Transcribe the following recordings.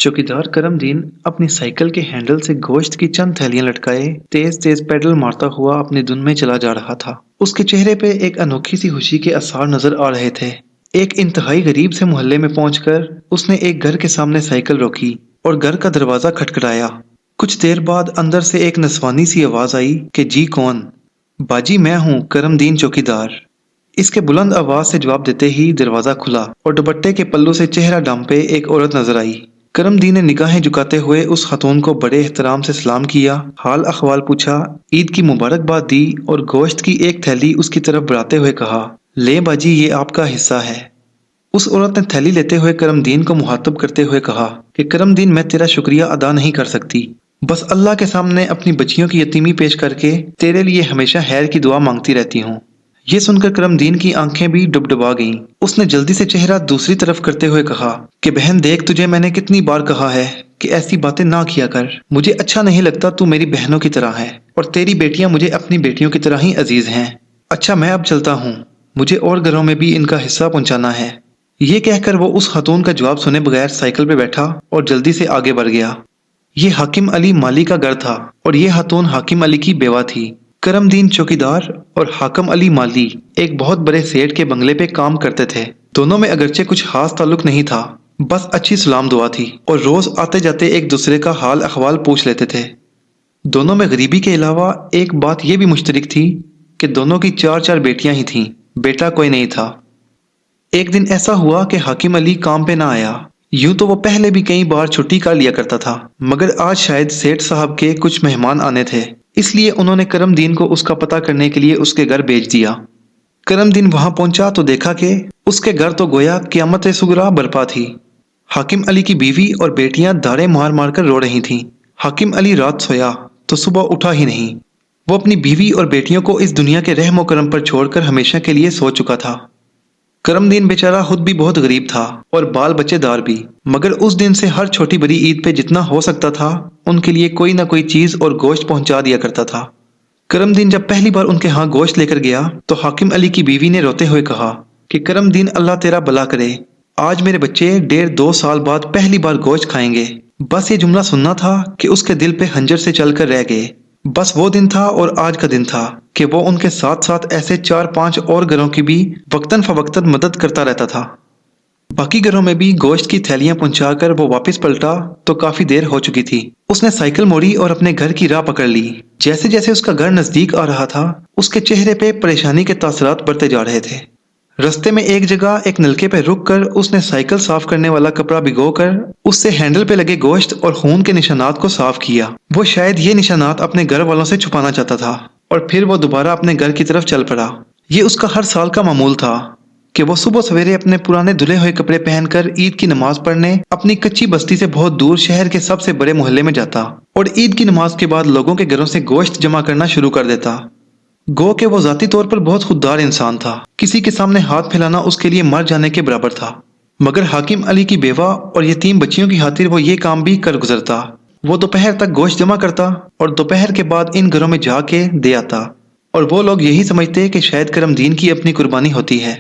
चौकीदार करमदीन अपनी साइकिल के हैंडल से गोश्त की चंद थैलियां लटकाए तेज तेज पैडल मारता हुआ अपनी धुन में चला जा रहा था। उसके चेहरे पे एक अनोखी सी खुशी के आसार नजर आ रहे थे। एक इंतहाई गरीब से मोहल्ले में पहुंचकर उसने एक घर के सामने साइकिल रोकी और घर का दरवाजा खटखटाया। कुछ देर बाद अंदर से एक नस्वानी सी आवाज आई कि जी कौन? बाजी मैं हूँ करमदीन चौकीदार। इसके बुलंद आवाज से जवाब देते ही दरवाजा खुला और दुपट्टे के पल्लू से चेहरा ढांपे एक औरत नजर आई। करमदीन ने निगाहें झुकाते हुए उस खातून को बड़े एहतराम से सलाम किया, हाल अहवाल पूछा, ईद की मुबारकबाद दी और गोश्त की एक थैली उसकी तरफ बढ़ाते हुए कहा, ले बाजी ये आपका हिस्सा है। उस औरत ने थैली लेते हुए करमदीन को मुहातब करते हुए कहा कि करमदीन मैं तेरा शुक्रिया अदा नहीं कर सकती, बस अल्लाह के सामने अपनी बच्चियों की यतीमी पेश करके तेरे लिए हमेशा खैर की दुआ मांगती रहती हूँ। ये सुनकर करमदीन की आंखें भी डुबडुबा गईं। उसने जल्दी से चेहरा दूसरी तरफ करते हुए कहा कि बहन देख, तुझे मैंने कितनी बार कहा है कि ऐसी बातें ना किया कर। मुझे अच्छा नहीं लगता, तू मेरी बहनों की तरह है और तेरी बेटियां मुझे अपनी बेटियों की तरह ही अजीज हैं। अच्छा मैं अब चलता हूँ, मुझे और घरों में भी इनका हिस्सा पहुंचाना है। ये कहकर वो उस खातून का जवाब सुने बगैर साइकिल पे बैठा और जल्दी से आगे बढ़ गया। ये हाकिम अली माली का घर था और ये खातून हाकिम अली की बेवा थी। करमदीन चौकीदार और हाकिम अली माली एक बहुत बड़े सेठ के बंगले पे काम करते थे। दोनों में अगरचे कुछ खास ताल्लुक नहीं था, बस अच्छी सलाम दुआ थी और रोज आते जाते एक दूसरे का हाल अहवाल पूछ लेते थे। दोनों में गरीबी के अलावा एक बात यह भी मुश्तरक थी कि दोनों की चार चार बेटियां ही थीं, बेटा कोई नहीं था। एक दिन ऐसा हुआ कि हाकिम अली काम पे ना आया। यूं तो वो पहले भी कई बार छुट्टी कर लिया करता था, मगर आज शायद सेठ साहब के कुछ मेहमान आने थे, इसलिए उन्होंने करमदीन को उसका पता करने के लिए उसके घर भेज दिया। करमदीन वहां पहुंचा तो देखा कि उसके घर तो गोया क़यामत सुगरा बरपा थी। हाकिम अली की बीवी और बेटियां दाड़े मार मार कर रो रही थीं। हाकिम अली रात सोया तो सुबह उठा ही नहीं। वो अपनी बीवी और बेटियों को इस दुनिया के रहमो करम पर छोड़कर हमेशा के लिए सो चुका था। करमदीन बेचारा खुद भी बहुत गरीब था और बाल बच्चेदार भी, मगर उस दिन से हर छोटी बड़ी ईद पे जितना हो सकता था उनके लिए कोई ना कोई चीज और गोश्त पहुंचा दिया करता था। करमदीन जब पहली बार उनके यहाँ गोश्त लेकर गया तो हाकिम अली की बीवी ने रोते हुए कहा कि करमदीन अल्लाह तेरा भला करे, आज मेरे बच्चे 1.5-2 साल बाद पहली बार गोश्त खाएंगे। बस ये जुमला सुनना था कि उसके दिल पे हंजर से चलकर रह गए। बस वो दिन था और आज का दिन था कि वो उनके साथ साथ ऐसे 4-5 और घरों की भी वक्तन फवक्तन मदद करता रहता था। बाकी घरों में भी गोश्त की थैलियां पहुंचाकर वो वापस पलटा तो काफी देर हो चुकी थी। उसने साइकिल मोड़ी और अपने घर की राह पकड़ ली। जैसे जैसे उसका घर नजदीक आ रहा था उसके चेहरे पे परेशानी के तासरात बढ़ते जा रहे थे। रस्ते में एक जगह एक नलके पे रुक कर उसने साइकिल साफ करने वाला कपड़ा भिगोकर उससे हैंडल पे लगे गोश्त और खून के निशानात को साफ किया। वो शायद ये निशानात अपने घर वालों से छुपाना चाहता था और फिर वो दोबारा अपने घर की तरफ चल पड़ा। ये उसका हर साल का मामूल था कि वो सुबह सवेरे अपने पुराने धुले हुए कपड़े पहनकर ईद की नमाज पढ़ने अपनी कच्ची बस्ती से बहुत दूर शहर के सबसे बड़े मोहल्ले में जाता और ईद की नमाज के बाद लोगों के घरों से गोश्त जमा करना शुरू कर देता। गो के वो जाती तौर पर बहुत खुददार इंसान था, किसी के सामने हाथ फैलाना उसके लिए मर जाने के बराबर था, मगर हाकिम अली की बेवा और यतीम बच्चियों की खातिर वो ये काम भी कर गुजरता। वो दोपहर तक गोश्त जमा करता और दोपहर के बाद इन घरों में जाके दे आता और वो लोग यही समझते कि शायद करमदीन की अपनी कुर्बानी होती है,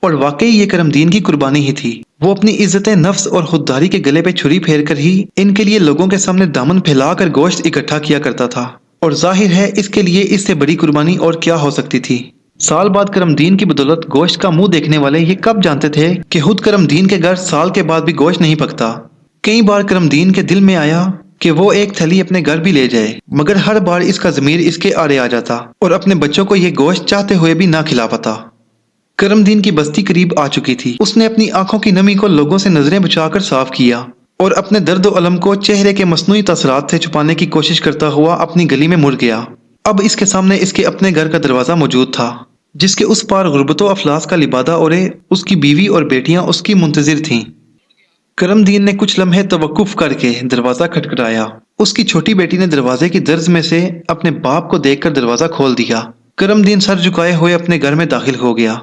और वाकई ये करमदीन की कुर्बानी ही थी। वो अपनी इज्जत नफ्स और खुददारी के गले पे छुरी फेर कर ही इनके लिए लोगों के सामने दामन फैलाकर गोश्त इकट्ठा किया करता था, और जाहिर है इसके लिए इससे बड़ी कुर्बानी और क्या हो सकती थी। साल बाद करमदीन की बदौलत गोश्त का मुंह देखने वाले ये कब जानते थे कि खुद करमदीन के घर साल के बाद भी गोश्त नहीं पकता। कई बार करमदीन के दिल में आया कि वो एक थैली अपने घर भी ले जाए, मगर हर बार इसका ज़मीर इसके आड़े आ जाता और अपने बच्चों को ये गोश्त चाहते हुए भी ना खिला पाता। करमदीन की बस्ती करीब आ चुकी थी। उसने अपनी आंखों की नमी को लोगों से नजरें बचाकर साफ किया और अपने दर्द व अलम को चेहरे के मसनूई तसरात से छुपाने की कोशिश करता हुआ अपनी गली में मुड़ गया। अब इसके सामने इसके अपने घर का दरवाजा मौजूद था, जिसके उस पार गुर्बतो अफलास का लिबादा ओढ़े उसकी बीवी और बेटियां उसकी मुंतजिर थीं। करमदीन ने कुछ लम्हे तवक्कुफ करके दरवाजा खटखटाया। उसकी छोटी बेटी ने दरवाजे की दर्ज में से अपने बाप को देखकर दरवाजा खोल दिया। करमदीन सर झुकाए हुए अपने घर में दाखिल हो गया।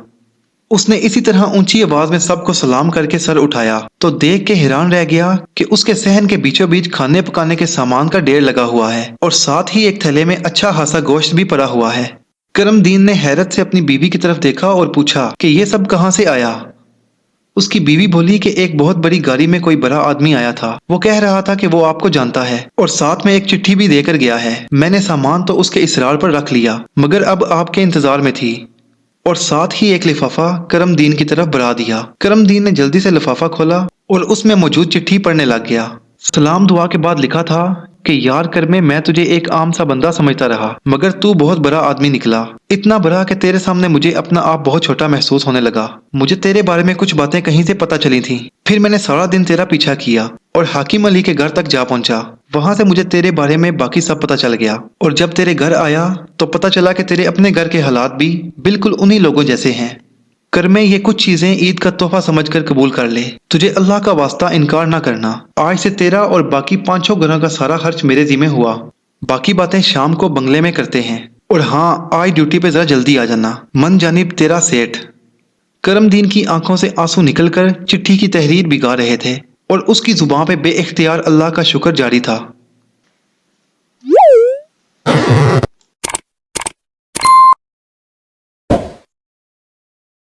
उसने इसी तरह ऊंची आवाज में सबको सलाम करके सर उठाया तो देख के हैरान रह गया कि उसके सहन के बीचों बीच खाने पकाने के सामान का ढेर लगा हुआ है और साथ ही एक थैले में अच्छा खासा गोश्त भी पड़ा हुआ है। करमदीन ने हैरत से अपनी बीवी की तरफ देखा और पूछा कि ये सब कहाँ से आया। اس کی بیوی بولی کہ ایک بہت بڑی گاڑی میں کوئی بڑا آدمی آیا تھا، وہ کہہ رہا تھا کہ وہ آپ کو جانتا ہے اور ساتھ میں ایک چٹھی بھی دے کر گیا ہے۔ میں نے سامان تو اس کے اصرار پر رکھ لیا مگر اب آپ کے انتظار میں تھی، اور ساتھ ہی ایک لفافہ کرم دین کی طرف بڑھا دیا۔ کرم دین نے جلدی سے لفافہ کھولا اور اس میں موجود چٹھی پڑھنے لگ گیا۔ سلام دعا کے بعد لکھا تھا کہ یار کرمے، میں تجھے ایک عام سا بندہ سمجھتا رہا مگر تو بہت بڑا آدمی نکلا، اتنا بڑا کہ تیرے سامنے مجھے اپنا آپ بہت چھوٹا محسوس ہونے لگا۔ مجھے تیرے بارے میں کچھ باتیں کہیں سے پتہ چلی تھیں، پھر میں نے سارا دن تیرا پیچھا کیا اور حاکم علی کے گھر تک جا پہنچا۔ وہاں سے مجھے تیرے بارے میں باقی سب پتہ چل گیا، اور جب تیرے گھر آیا تو پتہ چلا کہ تیرے اپنے گھر کے حالات بھی بالکل انہی لوگوں جیسے ہیں۔ کرمے، یہ کچھ چیزیں عید کا تحفہ سمجھ کر قبول کر لے، تجھے اللہ کا واسطہ انکار نہ کرنا۔ آج سے تیرا اور باقی 5 گھروں کا سارا خرچ میرے ذمہ ہوا، باقی باتیں شام کو بنگلے میں کرتے ہیں، اور ہاں آج ڈیوٹی پہ ذرا جلدی آ جانا۔ من جانب تیرا سیٹھ۔ کرم دین کی آنکھوں سے آنسو نکل کر چٹھی کی تحریر بگا رہے تھے اور اس کی زبان پہ بے اختیار اللہ کا شکر جاری تھا۔